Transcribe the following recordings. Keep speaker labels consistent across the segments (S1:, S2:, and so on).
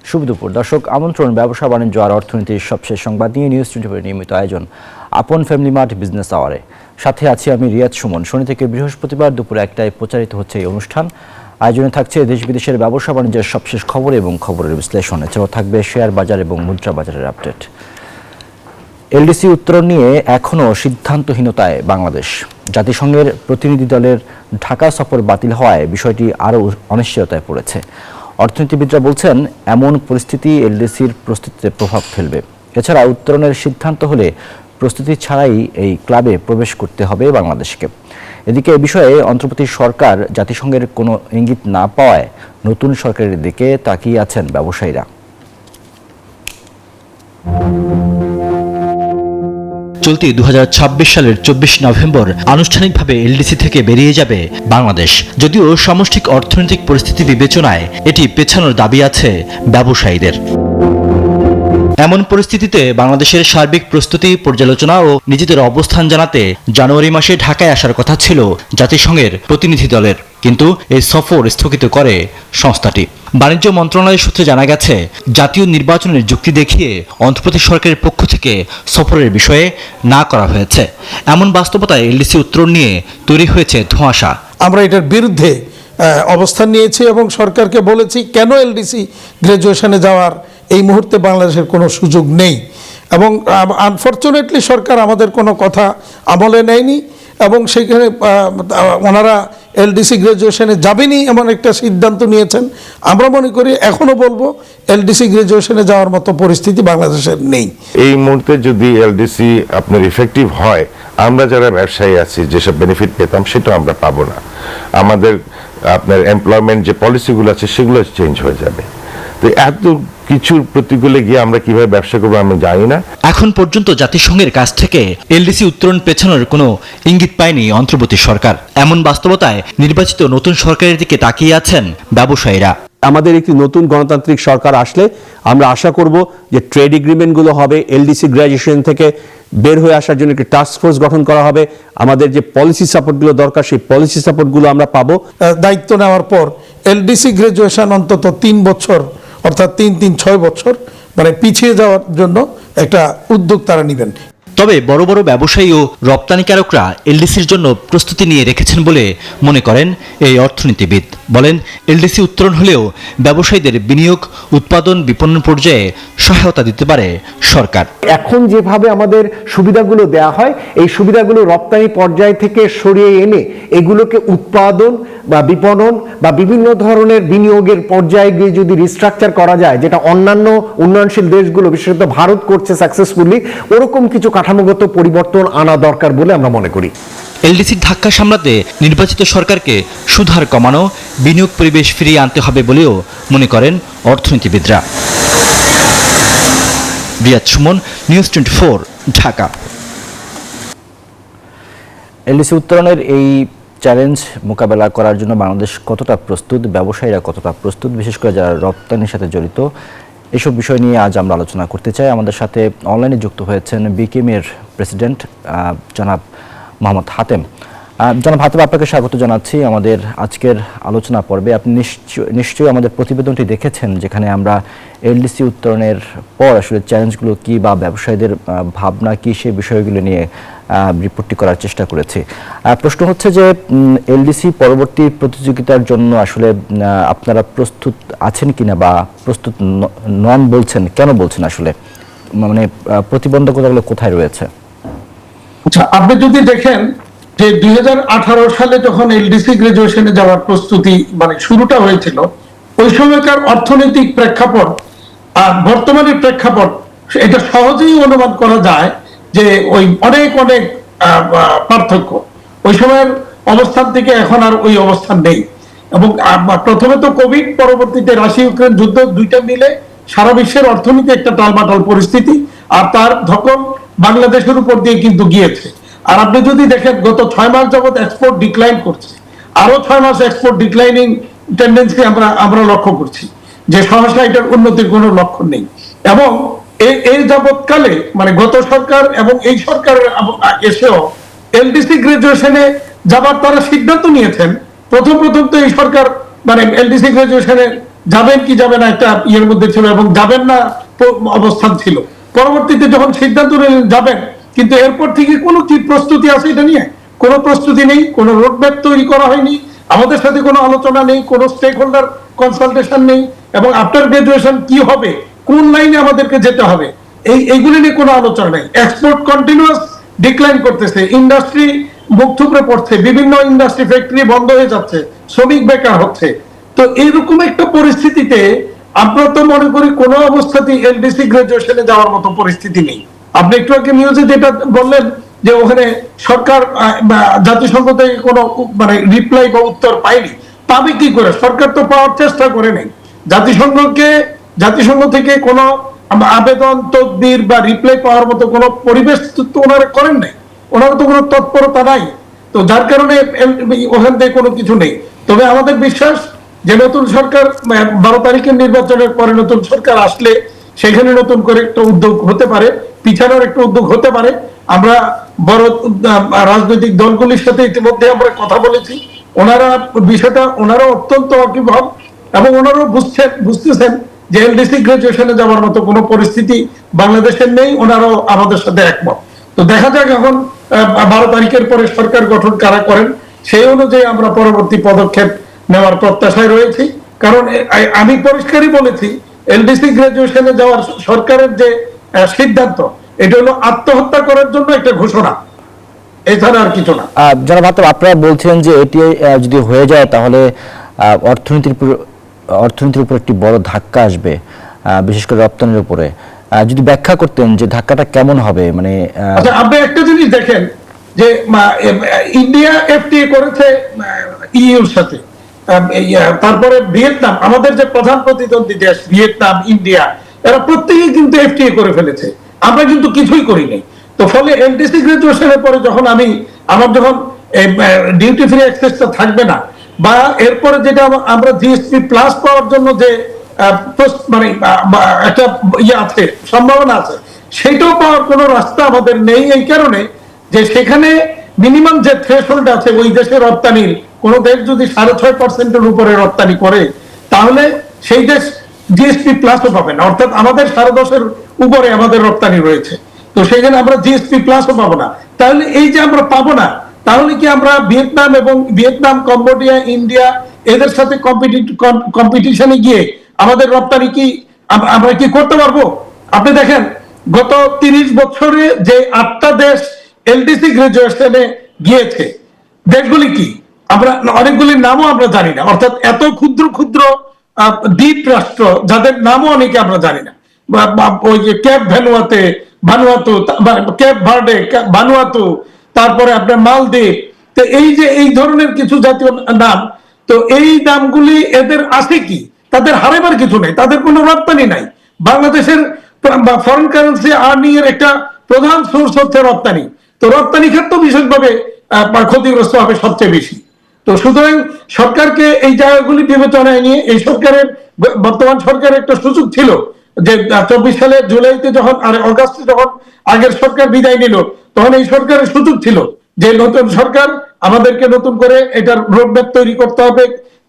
S1: শুভ দুপুর দর্শক, আমন্ত্রণ ব্যবসা বাণিজ্য আর অর্থনীতির সবশেষ সংবাদ নিয়ে নিউজ 24 নিয়মিত আয়োজন আপন ফ্যামিলি মার্ট বিজনেস আওয়ারে। সাথে আছি আমি রিয়াদ সুমন। শনি থেকে বৃহস্পতিবার দুপুর 1টায় প্রচারিত হচ্ছে এই অনুষ্ঠান। আয়োজনে থাকছে দেশ বিদেশের ব্যবসা বাণিজ্যের সবশেষ খবর এবং খবরের বিশ্লেষণ। এছাড়াও থাকবে শেয়ার বাজার এবং মুদ্রা বাজারের আপডেট। এলডিসি উত্তরণ নিয়ে এখনও সিদ্ধান্তহীনতায় বাংলাদেশ। জাতিসংঘের প্রতিনিধি দলের ঢাকা সফর বাতিল হওয়ায় বিষয়টি আরও অনিশ্চয়তায় পড়েছে। অর্থনীতিবিদরা বলছেন, এমন পরিস্থিতি এলডিসির প্রস্তুতিতে প্রভাব ফেলবে। এছাড়া উত্তরণের সিদ্ধান্ত হলে প্রস্তুতি ছাড়াই এই ক্লাবে প্রবেশ করতে হবে বাংলাদেশকে। এদিকে এ বিষয়ে অন্তর্বর্তী সরকার জাতিসংঘের কোনো ইঙ্গিত না পাওয়ায় নতুন সরকারের দিকে তাকিয়ে আছেন ব্যবসায়ীরা।
S2: চলতি 2026 সালের 24 নভেম্বর আনুষ্ঠানিকভাবে এলডিসি থেকে বেরিয়ে যাবে বাংলাদেশ। যদিও সামষ্টিক অর্থনৈতিক পরিস্থিতি বিবেচনায় এটি পেছানোর দাবি আছে ব্যবসায়ীদের। এমন পরিস্থিতিতে বাংলাদেশের সার্বিক প্রস্তুতি পর্যালোচনা ও নিজেদের অবস্থান জানাতে জানুয়ারি মাসে ঢাকায় আসার কথা ছিল জাতিসংঘের প্রতিনিধি দলের, কিন্তু এই সফর স্থগিত করে সংস্থাটি। বাণিজ্য মন্ত্রণালয় সূত্রে জানা গেছে, জাতীয় নির্বাচনের যুক্তি দেখিয়ে অন্তর্বর্তী সরকারের পক্ষ থেকে সফরের বিষয়ে না করা হয়েছে। এমন বাস্তবতায় এলডিসি উত্তরণ নিয়ে তৈরি হয়েছে ধোঁয়াশা।
S3: আমরা এটার বিরুদ্ধে অবস্থান নিয়েছি এবং সরকারকে বলেছি কেন এলডিসি গ্র্যাজুয়েশনে যাওয়ার এই মুহূর্তে বাংলাদেশের কোনো সুযোগ নেই, এবং আনফর্চুনেটলি সরকার আমাদের কোনো কথা আমলে নেয়নি এবং সেখানে ওনারা এলডিসি গ্র্যাজুয়েশনে যাবেনি এমন একটা সিদ্ধান্ত নিয়েছেন। আমরা মনে করি এখনও বলবো এলডিসি গ্র্যাজুয়েশনে যাওয়ার মতো পরিস্থিতি বাংলাদেশের নেই।
S4: এই মুহূর্তে যদি এলডিসি আপনার ইফেক্টিভ হয়, আমরা যারা ব্যবসায়ী আছি যেসব বেনিফিট পেতাম সেটা আমরা পাবো না। আমাদের আপনার এমপ্লয়মেন্ট যে পলিসিগুলো আছে সেগুলো চেঞ্জ হয়ে যাবে। তো এত কিছুর প্রতিকূলে গিয়ে আমরা কিভাবে ব্যবসা করবো আমি জানি না।
S2: এখন পর্যন্ত জাতিসংঘের কাছ থেকে এলডিসি উত্তরণ পেছানোর কোনো ইঙ্গিত পায়নি অন্তর্বর্তী সরকার। এমন বাস্তবতায় নির্বাচিত নতুন সরকারের দিকে তাকিয়ে আছেন ব্যবসায়ীরা।
S5: আমাদের একটি নতুন গণতান্ত্রিক সরকার আসলে আমরা আশা করব যে ট্রেড এগ্রিমেন্টগুলো হবে, এলডিসি গ্র্যাজুয়েশন থেকে বের হয়ে আসার জন্য একটি টাস্ক ফোর্স গঠন করা হবে। আমাদের যে পলিসি সাপোর্টগুলো দরকার সেই পলিসি সাপোর্টগুলো আমরা পাবো।
S3: দায়িত্ব নেওয়ার পর এলডিসি গ্র্যাজুয়েশন অন্তত 3 বছর অর্থাৎ 3-6 বছর মানে পিছিয়ে যাওয়ার জন্য একটা উদ্যোগ তারা নেবেন।
S2: তবে বড় বড় ব্যবসায়ী ও রপ্তানিকারকরা এলডিসির জন্য প্রস্তুতি নিয়ে রেখেছেন বলে মনে করেন এই অর্থনীতিবিদ। বলেন, এলডিসি উত্তরণ হলেও ব্যবসায়ীদের বিনিয়োগ, উৎপাদন, বিপণন পর্যায়ে সহায়তা দিতে পারে সরকার।
S6: এখন যেভাবে আমাদের সুবিধাগুলো দেয়া হয়, এই সুবিধাগুলো রপ্তানি পর্যায় থেকে সরিয়ে এনে এগুলোকে উৎপাদন বা বিপণন বা বিভিন্ন ধরনের বিনিয়োগের পর্যায়ে গিয়ে যদি রিস্ট্রাকচার করা যায়, যেটা অন্যান্য উন্নয়নশীল দেশগুলো বিশেষত ভারত করছে সাকসেসফুলি, ওরকম কিছু কাঠামোগত পরিবর্তন আনা দরকার বলে আমরা মনে করি।
S2: এলডিসির ধাক্কা সামলাতে নির্বাচিত সরকারকে সুদহার কমানো, বিনিয়োগ পরিবেশ ফিরিয়ে আনতে হবে বলেও মনে করেন অর্থনীতিবিদরা। রিয়াদ সুমন, নিউজ 24, ঢাকা।
S1: এলডিসি উত্তরণের এই চ্যালেঞ্জ মোকাবেলা করার জন্য বাংলাদেশ কতটা প্রস্তুত, ব্যবসায়ীরা কতটা প্রস্তুত, বিশেষ করে যারা রপ্তানির সাথে জড়িত, এসব বিষয় নিয়ে আজ আমরা আলোচনা করতে চাই। আমাদের সাথে অনলাইনে যুক্ত হয়েছেন বিকেএমের প্রেসিডেন্ট জনাব মোহাম্মদ হাতেম। জনাব হাতেম, আপনাকে স্বাগত জানাচ্ছি আমাদের আজকের আলোচনা পর্বে। আপনি নিশ্চয়ই আমাদের প্রতিবেদনটি দেখেছেন, যেখানে আমরা এলডিসি উত্তরণের পর আসলে চ্যালেঞ্জগুলো কী বা ব্যবসায়ীদের ভাবনা কী সেই বিষয়গুলো নিয়ে রিপোর্টটি করার চেষ্টা করেছি। প্রশ্ন হচ্ছে যে এলডিসি পরবর্তী প্রতিযোগিতার জন্য আসলে আপনারা প্রস্তুত আছেন কিনা, বা প্রস্তুত নন বলছেন, কেন বলছেন, আসলে মানে প্রতিবন্ধকতাগুলো কোথায় রয়েছে?
S3: আচ্ছা, আপনি যদি দেখেন যে 2018 সালে যখন এলডিসি গ্র্যাজুয়েশনে যাওয়ার প্রস্তুতি মানে শুরুটা হয়েছিল, ওই সময়কার অর্থনৈতিক প্রেক্ষাপট আর বর্তমানের প্রেক্ষাপট এটা সহজেই অনুমান করা যায় যে ওই অনেক অনেক পার্থক্য। ওই সময়ের অবস্থান থেকে এখন আর ওই অবস্থান নেই। এবং প্রথমে তো কোভিড, পরবর্তীতে রাশিয়া ইউক্রেন যুদ্ধ, দুইটা মিলে সারা বিশ্বের অর্থনীতি একটা টালমাটাল পরিস্থিতি, আর তার ধকল বাংলাদেশের উপর দিয়ে কিন্তু গিয়েছে। আর আপনি যদি দেখেন গত 6 মাস যাবত এক্সপোর্ট ডিক্লাইন করছে, আরো 6 মাস এক্সপোর্ট ডিক্লাইনিং টেন্ডেন্সি আমরা লক্ষ্য করছি, যে সহসা এটার উন্নতির কোনো লক্ষণ নেই। এবং এই যাবৎকালে মানে গত সরকার এবং এই সরকারের এসেও এলডিসি গ্র্যাজুয়েশনে যাবার তারা সিদ্ধান্ত নিয়েছেন। প্রথম তো এই সরকার মানে এলডিসি গ্র্যাজুয়েশনে যাবেন কি যাবেন না একটা ইয়ের মধ্যে ছিল, এবং যাবেন না অবস্থান ছিল। পরবর্তীতে যখন সিদ্ধান্ত নিলেন যাবেন, কিন্তু এরপর থেকে কোনো কি প্রস্তুতি আছে এটা নিয়ে? কোনো প্রস্তুতি নেই, কোনো রোডম্যাপ তৈরি করা হয়নি, আমাদের সাথে কোনো আলোচনা নেই, কোনো স্টেক হোল্ডার কনসালটেশন নেই, এবং আফটার গ্রাজুয়েশন কি হবে, কোন লাইনে আমাদেরকে যেতে হবে, এইগুলি নিয়ে কোনো আলোচনা নেই। এক্সপোর্ট কন্টিনিউয়াস ডিক্লাইন করতেছে, ইন্ডাস্ট্রি মুখ থুবড়ে পড়ছে, বিভিন্ন ইন্ডাস্ট্রি ফ্যাক্টরি বন্ধ হয়ে যাচ্ছে, শ্রমিক বেকার হচ্ছে। তো এইরকম একটা পরিস্থিতিতে আমরা তো মনে করি কোনো অবস্থাতেই এলডিসি গ্রাজুয়েশনে যাওয়ার মতো পরিস্থিতি নেই। আপনি একটু আগে নিউজে যেটা বললেন যে ওখানে সরকার জাতিসংঘ থেকে কোনো মানে রিপ্লাই বা উত্তর পায়নি, পাবে কি করে? সরকার তো পাওয়ার চেষ্টা করে নেই। জাতিসংঘ থেকে কোনো আবেদন তদবির বা রিপ্লাই পাওয়ার মতো কোনো পরিবেশ তো ওনারা করেন নাই, ওনারা তো কোনো তৎপরতা নাই। তো যার কারণে ওখান থেকে কোনো কিছু নেই। তবে আমাদের বিশ্বাস যে নতুন সরকার 12 তারিখের নির্বাচনের পরে নতুন সরকার আসলে সেখানে নতুন করে একটা উদ্যোগ হতে পারে, পিছানোর একটা উদ্যোগ হতে পারে। আমরা বড় রাজনৈতিক দলগুলির সাথে ইতিমধ্যে আমরা কথা বলেছি, ওনারা বিষয়টা ওনারা অত্যন্ত ওয়াকিবহাল, এবং ওনারাও বুঝতেছেন যে এলডিসি গ্রাজুয়েশনে যাওয়ার মতো কোনো পরিস্থিতি বাংলাদেশের নেই, ওনারাও আমাদের সাথে একমত। তো দেখা যাক এখন 12 তারিখের পরে সরকার গঠন কারা করেন, সেই অনুযায়ী আমরা পরবর্তী পদক্ষেপ নেওয়ার প্রত্যাশায় রয়েছি। কারণ আমি পরিষ্কারই বলেছি, এলডিসি গ্রাজুয়েশনে যাওয়ার সরকারের যে সিদ্ধান্ত, এটা হলো আত্মহত্যা করার জন্য একটা ঘোষণা, এছাড়া আর কিছু না।
S1: যারা ভাবতে আপনারা বলছেন যে এটি যদি হয়ে যায় তাহলে অর্থনীতির উপর একটি বড় ধাক্কা আসবে, বিশেষ করে রপ্তানির উপরে। যদি ব্যাখ্যা করতেন যে ধাক্কাটা কেমন হবে, মানে
S3: আচ্ছা, আপনি একটা জিনিস দেখেন যে ইন্ডিয়া এফটিএ করেছে ইউর সাথে, তারপরে ভিয়েতনাম, আমাদের যে প্রধান প্রতিদ্বন্দ্বী দেশ ভিয়েতনাম, ইন্ডিয়া, এরা প্রত্যেকেই কিন্তু এফটিএ করে ফেলেছে, আমরা কিন্তু কিছুই করিনি। তো ফলে এলডিসি গ্রাজুয়েশনের পরে যখন আমার যখন ডিউটি ফ্রি অ্যাক্সেসটা থাকবে না, বা এরপরে যেটা আমরা জিএসপি প্লাস পাওয়ার জন্য যে মানে একটা ইয়ে আছে, সম্ভাবনা আছে, সেটাও পাওয়ার কোনো রাস্তা আমাদের নেই। এই কারণে যে সেখানে মিনিমাম যে থ্রেশহোল্ড আছে ওই দেশের রপ্তানির, কোন দেশ যদি 6.5% উপরে রপ্তানি করে, তাহলে সেই দেশ জিএসপি প্লাসও পাবে না, অর্থাৎ আমাদের 10.5 উপরে আমাদের রপ্তানি রয়েছে। তো সেখানে আমরা জিএসপি প্লাসও পাবো না। তাহলে এই যে আমরা পাবো না, তাহলে কি আমরা ভিয়েতনাম, কম্বোডিয়া, ইন্ডিয়া এদের সাথে কম্পিটিশনে গিয়ে আমাদের রপ্তানি কি আমরা কি করতে পারবো? আপনি দেখেন গত 30 বছরে যে 8টা দেশ এলডিসি গ্রাজুয়েশনে গিয়েছে, দেশগুলি কি আমরা অনেকগুলির নামও আমরা জানি না, অর্থাৎ এত ক্ষুদ্র ক্ষুদ্র দ্বীপ রাষ্ট্র যাদের নামও অনেকে আমরা জানি না। ওই যে ক্যাপ ভানুয়াতু, ক্যাপ ভার্ডে, ভানুয়াতু, তারপরে আপনার মালদ্বীপ। তো এই যে এই ধরনের কিছু জাতীয় নাম, তো এই নামগুলি এদের আছে কি? তাদের হারাবার কিছু নেই, তাদের কোনো রপ্তানি নাই। বাংলাদেশের ফরেন কারেন্সি আর্নিং এর একটা প্রধান সোর্স হচ্ছে রপ্তানি। তো রপ্তানি ক্ষেত্র বিশেষভাবে ক্ষতিগ্রস্ত হবে সবচেয়ে বেশি। তো সুতরাং সরকারকে এই জায়গাগুলি বিবেচনায় নিয়ে এই সরকারের, বর্তমান সরকারের একটা সুযোগ ছিল যে 24 সালের জুলাইতে যখন আর অগাস্টে যখন আগের সরকার বিদায় নিল, তখন এই সরকারের সুযোগ ছিল যে নতুন সরকার আমাদেরকে নতুন করে এটার রোডম্যাপ তৈরি করতে হবে,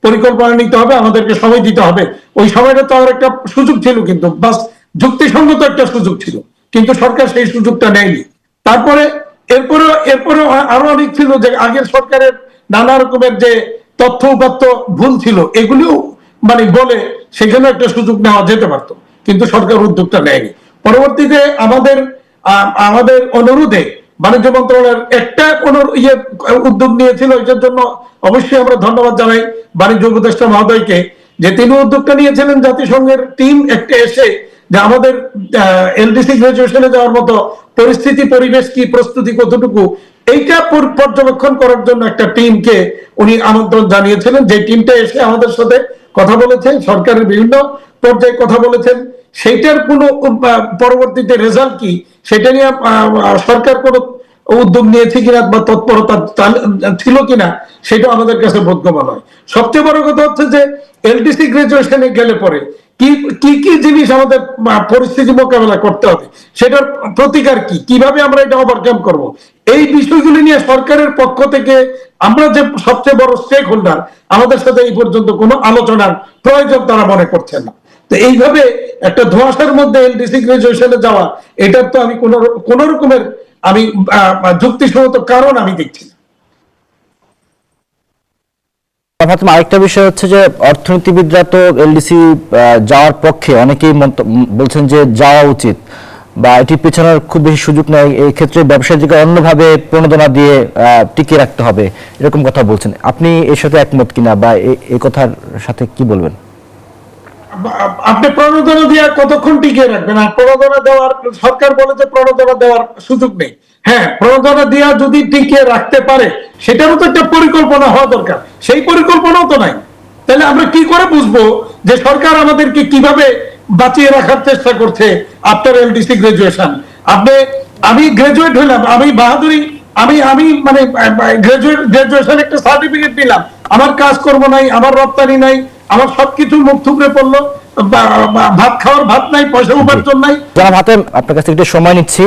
S3: পরিকল্পনা নিতে হবে, আমাদেরকে সময় দিতে হবে। ওই সময়টা তো আর একটা সুযোগ ছিল, কিন্তু বাস যুক্তিসঙ্গত একটা সুযোগ ছিল, কিন্তু সরকার সেই সুযোগটা নেয়নি। তারপরে এরপরে আরো অনেক ছিল যে আগের সরকারের নানা রকমের যে তথ্য উপাত্ত ভুল ছিল, এগুলিও মানে বলে সেখানে একটা সুযোগ নেওয়া যেতে পারতো, কিন্তু সরকার উদ্যোগটা নেয়নি। পরবর্তীতে আমাদের অনুরোধে বাণিজ্য মন্ত্রণালয়ের একটা উদ্যোগ নিয়েছিল, এটার জন্য অবশ্যই আমরা ধন্যবাদ জানাই বাণিজ্য উপদেষ্টা মহোদয়কে, যে তিনি উদ্যোগটা নিয়েছিলেন জাতিসংঘের টিম একটা এসে যে আমাদের এলডিসি গ্রাজুয়েশনে যাওয়ার মতো পরিস্থিতি, পরিবেশ কি, প্রস্তুতি কতটুকু, এইটা পর্যবেক্ষণ করার জন্য একটা টিমকে উনি আমন্ত্রণ জানিয়েছিলেন। যে টিমটা এসে আমাদের সাথে কথা বলেছে, সরকারের বিভিন্ন পর্যায়ে কথা বলেছেন। সেইটার কোনো পরবর্তীতে রেজাল্ট কি সেটা নিয়ে সরকার কোনো উদ্যোগ নিয়েছে কিনা বা তৎপরতা ছিল কিনা সেটা আমাদের কাছে বোধগম্য নয়। সবচেয়ে বড় কথা হচ্ছে যে এলডিসি গ্রাজুয়েশনে গেলে পরে কি কি কি জিনিস আমাদের পরিস্থিতি মোকাবেলা করতে হবে, সেটার প্রতিকার কি, কিভাবে আমরা এটা ওভারকাম করব, এই বিষয়গুলি নিয়ে সরকারের পক্ষ থেকে আমরা যে সবচেয়ে বড় স্টেক হোল্ডার, আমাদের সাথে এই পর্যন্ত কোনো আলোচনার প্রয়োজন তারা মনে করছে না। তো এইভাবে একটা ধোঁয়াশার মধ্যে এলডিসি গ্রাজুয়েশনে যাওয়া, এটার তো আমি কোন রকমের আমি যুক্তিসঙ্গত কারণ আমি দেখছি না।
S1: ফাতেমা, আরেকটা বিষয় হচ্ছে যে অর্থনীতিবিদরা তো এলডিসি যাওয়ার পক্ষে, অনেকেই বলছেন যে যাওয়া উচিত বা এটি পেছানোর খুব বেশি সুযোগ নেই, এই ক্ষেত্রে ব্যবসায়ীদেরকে অন্যভাবে প্রণোদনা দিয়ে টিকিয়ে রাখতে হবে, এরকম কথা বলছেন। আপনি এর সাথে একমত কিনা বা এই কথার সাথে কি বলবেন?
S3: আপনি প্রণোদনা দিয়ে কতক্ষণ টিকিয়ে রাখবেন? আর প্রণোদনা দেওয়ার, সরকার বলে যে প্রণোদনা দেওয়ার সুযোগ নেই। হ্যাঁ, প্রণোদনা দেওয়া যদি টিকিয়ে রাখতে পারে সেটারও তো একটা পরিকল্পনা হওয়া দরকার, সেই পরিকল্পনাও তো নাই। তাহলে আমরা কি করে বুঝবো যে সরকার আমাদেরকে কিভাবে বাঁচিয়ে রাখার চেষ্টা করছে আফটার এলডিসি গ্রাজুয়েশন? আমি গ্রাজুয়েট হইলাম, আমি বাহাদুরি, আমি মানে গ্রাজুয়েশন একটা সার্টিফিকেট দিলাম, আমার কাজকর্ম নাই, আমার রপ্তানি নাই, আমার সবকিছু মুখ থুবড়ে পড়লো, ভাত খাওয়ার ভাত নাই, পয়সা উপার্জন নাই।
S1: জনাব হাতেম, আপনার কাছ থেকে একটু সময় নিচ্ছি।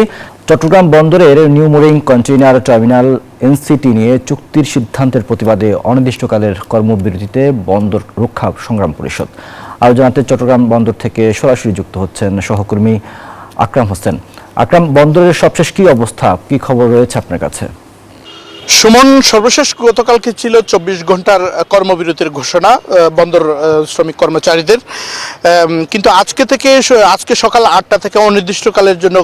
S1: চট্টগ্রাম বন্দরের new mooring container terminal NCT নিয়ে চুক্তির সিদ্ধান্তের প্রতিবাদে অনির্দিষ্টকালের কর্মবিরতিতে বন্দর রক্ষা সংগ্রাম পরিষদ। আরও জানাতে চট্টগ্রাম বন্দর থেকে সরাসরি যুক্ত হচ্ছেন সহকর্মী আকরাম হোসেন। আকরাম, বন্দরের সবশেষ কি অবস্থা, কি খবর রয়েছে আপনার কাছে?
S7: সুমন, সর্বশেষ গতকালকে ছিল 24 ঘন্টার কর্মবিরতির ঘোষণা বন্দর শ্রমিক কর্মচারীদের, কিন্তু আজকে সকাল 8টা থেকে অনির্দিষ্টকালের জন্য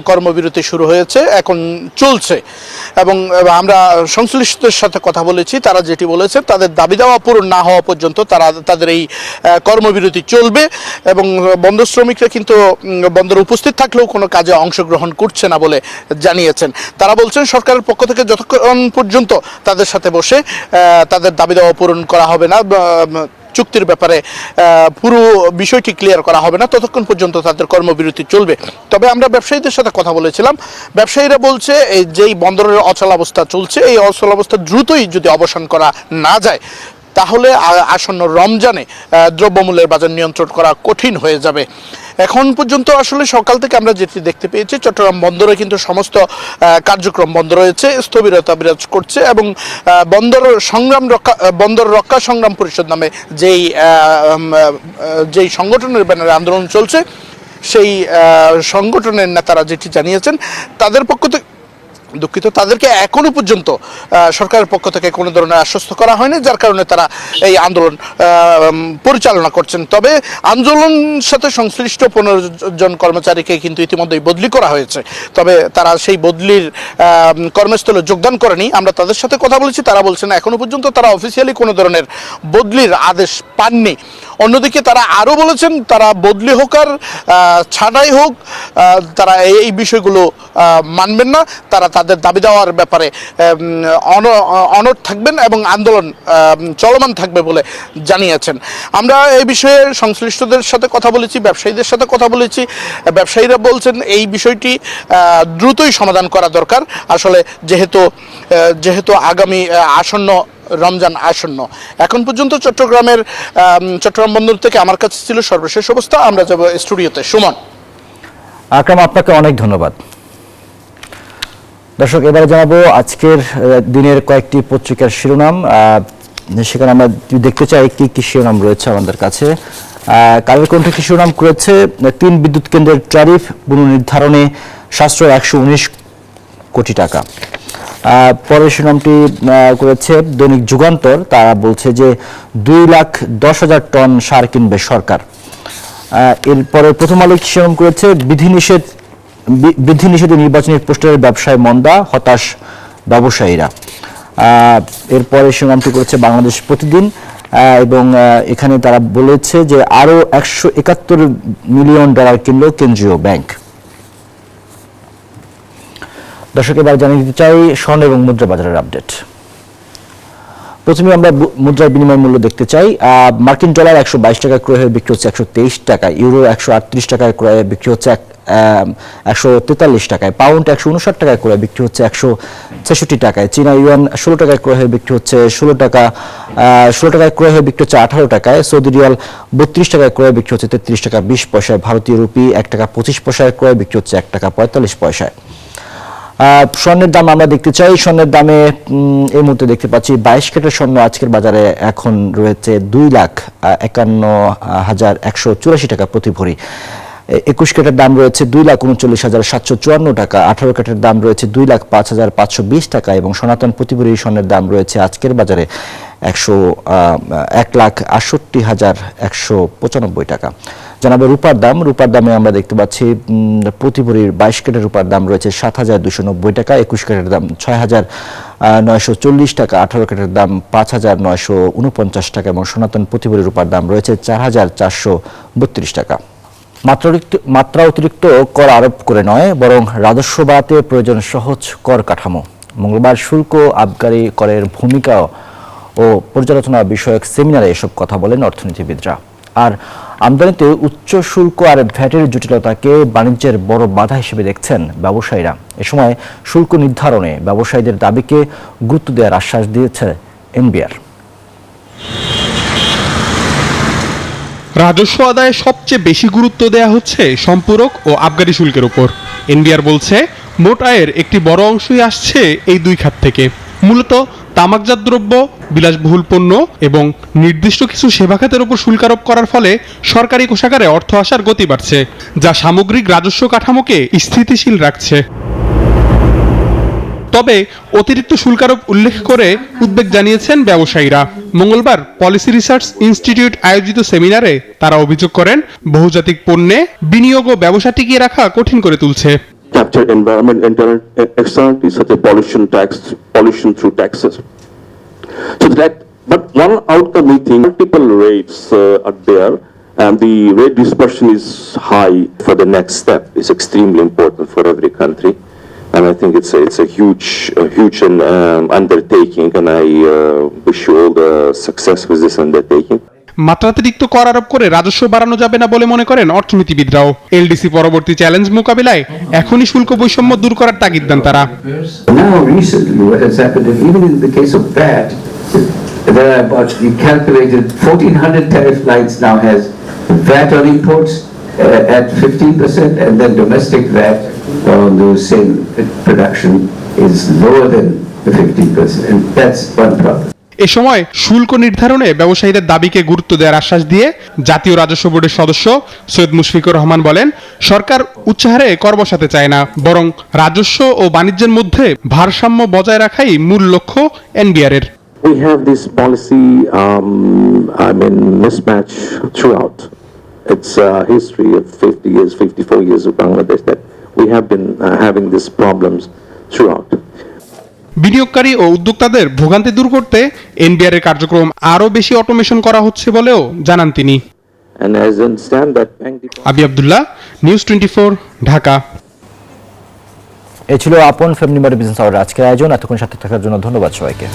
S7: কর্মবিরতি শুরু হয়েছে, এখন চলছে। এবং আমরা সংশ্লিষ্টদের সাথে কথা বলেছি, তারা যেটি বলেছে, তাদের দাবি দাওয়া পূরণ না হওয়া পর্যন্ত তাদের এই কর্মবিরতি চলবে। এবং বন্দর শ্রমিকরা কিন্তু বন্দরে উপস্থিত থাকলেও কোনো কাজে অংশগ্রহণ করছে না বলে জানিয়েছেন। তারা বলছেন সরকারের পক্ষ থেকে যতক্ষণ পর্যন্ত তাদের সাথে বসে তাদের দাবি দাওয়া পূরণ করা হবে না, চুক্তির ব্যাপারে পুরো বিষয়টি ক্লিয়ার করা হবে না, ততক্ষণ পর্যন্ত তাদের কর্মবিরতি চলবে। তবে আমরা ব্যবসায়ীদের সাথে কথা বলেছিলাম, ব্যবসায়ীরা বলছে এই যেই বন্দরের অচলাবস্থা চলছে, এই অচলাবস্থা দ্রুতই যদি অবসান করা না যায় তাহলে আসন্ন রমজানে দ্রব্যমূল্যের বাজার নিয়ন্ত্রণ করা কঠিন হয়ে যাবে। এখন পর্যন্ত আসলে সকাল থেকে আমরা যেটি দেখতে পেয়েছি, চট্টগ্রাম বন্দরে কিন্তু সমস্ত কার্যক্রম বন্ধ রয়েছে, স্থবিরতা বিরাজ করছে। এবং বন্দর রক্ষা সংগ্রাম পরিষদ নামে যেই সংগঠনের ব্যানারে আন্দোলন চলছে, সেই সংগঠনের নেতারা যেটি জানিয়েছেন, তাদেরকে এখনো পর্যন্ত সরকারের পক্ষ থেকে কোনো ধরনের আশ্বস্ত করা হয়নি, যার কারণে তারা এই আন্দোলন পরিচালনা করছেন। তবে আন্দোলন সাথে সংশ্লিষ্ট 15 জন কর্মচারীকে কিন্তু ইতিমধ্যেই বদলি করা হয়েছে, তবে তারা সেই বদলির কর্মস্থলে যোগদান করেনি। আমরা তাদের সাথে কথা বলেছি, তারা বলছেন এখনো পর্যন্ত তারা অফিসিয়ালি কোনো ধরনের বদলির আদেশ পাননি। অন্যদিকে তারা আরও বলেছেন, তারা বদলি হোক আর ছাঁটাই হোক, তারা এই বিষয়গুলো মানবেন না, তারা তাদের দাবি দেওয়ার ব্যাপারে অনড় থাকবেন এবং আন্দোলন চলমান থাকবে বলে জানিয়েছেন। আমরা এই বিষয়ে সংশ্লিষ্টদের সাথে কথা বলেছি, ব্যবসায়ীদের সাথে কথা বলেছি। ব্যবসায়ীরা বলছেন এই বিষয়টি দ্রুতই সমাধান করা দরকার। আসলে যেহেতু আগামী আসন্ন রমজান আসন্ন। এখন পর্যন্ত চট্টগ্রাম বন্দর থেকে আমার কাছে ছিল সর্বশেষ অবস্থা। আমরা যাব স্টুডিওতে। সুমন।
S1: আকরাম, আপনাকে অনেক ধন্যবাদ। দর্শক, এবারে জানাবো আজকের দিনের কয়েকটি পত্রিকার শিরোনাম। সেখানে আমরা দেখতে চাই কি কি শিরোনাম রয়েছে আমাদের কাছে। কালের কণ্ঠে কি শিরোনাম করেছে, 3 বিদ্যুৎ কেন্দ্রের ট্যারিফ পুনর্নির্ধারণে সাশ্রয় 119 কোটি টাকা। পরের শিরোনামটি করেছে দৈনিক যুগান্তর, তারা বলছে যে 2,10,000 টন সার কিনবে সরকার। এরপরে প্রথম আলো শিরোনাম করেছে বিধিনিষেধে নির্বাচনী পোস্টারের ব্যবসায় মন্দা, হতাশ ব্যবসায়ীরা। এরপরে শিরোনামটি করেছে বাংলাদেশ প্রতিদিন, এবং এখানে তারা বলেছে যে আরও $171 মিলিয়ন কিনল কেন্দ্রীয় ব্যাংক। দর্শক, এবার জানিয়ে দিতে চাই স্বর্ণ এবং মুদ্রা বাজারের আপডেট। প্রথমে আমরা মুদ্রার বিনিময় মূল্য দেখতে চাই। মার্কিন ডলার 122 টাকায় ক্রয় হয়ে বিক্রি হচ্ছে 123 টাকায়, ইউরো 138 টাকায় ক্রয়ে বিক্রি হচ্ছে 143 টাকায়, পাউন্ড 159 টাকায় ক্রয় বিক্রি হচ্ছে 166 টাকায়, চীনা ইউয়ান 16 টাকায় ক্রয় হয়ে বিক্রি হচ্ছে 16 টাকায় ক্রয় হয়ে বিক্রি হচ্ছে 18 টাকায়, সৌদি রিয়াল 32 টাকায় ক্রয় বিক্রি হচ্ছে 33 টাকা 20 পয়সায়, ভারতীয় রুপি 1 টাকা 25 পয়সায় ক্রয় বিক্রি হচ্ছে 1 টাকা 45 পয়সায়। স্বর্ণের দাম আমরা দেখতে চাই, স্বর্ণের দামে এই মুহূর্তে দেখতে পাচ্ছি 22 ক্যারেটের স্বর্ণ আজকের বাজারে এখন রয়েছে 2,51,184 টাকা প্রতি ভরি, 21 ক্যারেটের দাম রয়েছে 2,39,754 টাকা, 18 ক্যারেটের দাম রয়েছে 2,05,520 টাকা এবং সনাতন প্রতি ভরি স্বর্ণের দাম রয়েছে আজকের বাজারে 1,68,195 টাকা। জানাবো রূপার দামে আমরা দেখতে পাচ্ছি প্রতি ভরির 22 ক্যারেটের রূপার দাম রয়েছে 7,290 টাকা, 21 ক্যারেটের দাম 6,940 টাকা, 18 ক্যারেটের দাম 5,949 টাকা এবং সনাতন প্রতি ভরি রূপার দাম রয়েছে 4,432 টাকা। মাত্রা অতিরিক্ত কর আরোপ করে নয়, বরং রাজস্ব বাড়াতে প্রয়োজন সহজ কর কাঠামো। মঙ্গলবার শুল্ক আবগারি করের ভূমিকা ও পর্যালোচনা বিষয়ক সেমিনারে এসব কথা বলেন অর্থনীতিবিদরা। আর আমদানিতে উচ্চ শুল্ক আর ভ্যাটের জটিলতাকে বাণিজ্যের বড় বাধা হিসেবে দেখছেন ব্যবসায়ীরা। এ সময় শুল্ক নির্ধারণে ব্যবসায়ীদের দাবিকে গুরুত্ব দেওয়ার আশ্বাস দিয়েছে এনবিআর।
S8: রাজস্ব আদায়ে সবচেয়ে বেশি গুরুত্ব দেয়া হচ্ছে সম্পূরক ও আবগারি শুল্কের উপর। এনবিআর বলছে মোট আয়ের একটি বড় অংশই আসছে এই দুই খাত থেকে, মূলত তামাকজাত দ্রব্য, বিলাসবহুল পণ্য এবং নির্দিষ্ট কিছু সেবা খাতের উপর শুল্ক আরোপ করার ফলে সরকারি কোষাগারে অর্থ আসার গতি বাড়ছে, যা সামগ্রিক রাজস্ব কাঠামোকে স্থিতিশীল রাখছে। তবে অতিরিক্ত শুল্ক আরোপ উল্লেখ করে উদ্বেগ জানিয়েছেন ব্যবসায়ীরা। মঙ্গলবার পলিসি রিসার্চ ইনস্টিটিউট আয়োজিত সেমিনারে তারা অভিযোগ করেন বহুজাতিক পণ্যে বিনিয়োগ ও ব্যবসা টিকিয়ে রাখা কঠিন করে তুলছে।
S9: Capture environment externalities such as pollution through taxes. So but one outcome we think multiple rates are there, and the rate dispersion is high for the next step. It's extremely important for every country, and I think it's a huge undertaking, and I wish you all the success with this undertaking.
S8: মাত্রাতিরিক্ত কর আরোপ করে রাজস্ব বাড়ানো যাবে না বলে মনে করেন অর্থনীতিবিদরাও। এলডিসি পরবর্তী চ্যালেঞ্জ মোকাবিলায় এখনই শুল্ক বৈষম্য দূর করার তাগিদ দেন তারা।
S10: Now recently what has happened is even in the case of VAT, there are about the calculated 1,400 tariff lines now has VAT on imports at 15%, and then domestic VAT on the same production is lower than the 15%, and that's one problem.
S8: এ সময় শুল্ক নির্ধারণে ব্যবসায়ীদের দাবিকে গুরুত্ব দেওয়ার আশ্বাস দিয়ে জাতীয় রাজস্ব বোর্ডের সদস্য সৈয়দ মুশফিকুর রহমান বলেন, সরকার উচ্চহারে কর বসাতে চায় না, বরং রাজস্ব ও বাণিজ্যের মধ্যে ভারসাম্য বজায় রাখাই মূল লক্ষ্য এনবিআর এর।
S9: We have this policy mismatch throughout. It's a history of 54 years of Bangladesh that we have been having these problems throughout.
S8: বিনিয়োগকারী ও উদ্যোক্তাদের ভোগান্তি দূর করতে এনবিআর এর কার্যক্রম আরো বেশি অটোমেশন করা হচ্ছে বলেও জানান তিনি। আবি আব্দুল্লাহ, নিউজ 24, ঢাকা।
S1: এ ছিল আপন ফ্যামিলি মার্ট বিজনেস আওয়ারের আজকের আয়োজন। এতক্ষণ সাথে থাকার জন্য ধন্যবাদ সবাইকে।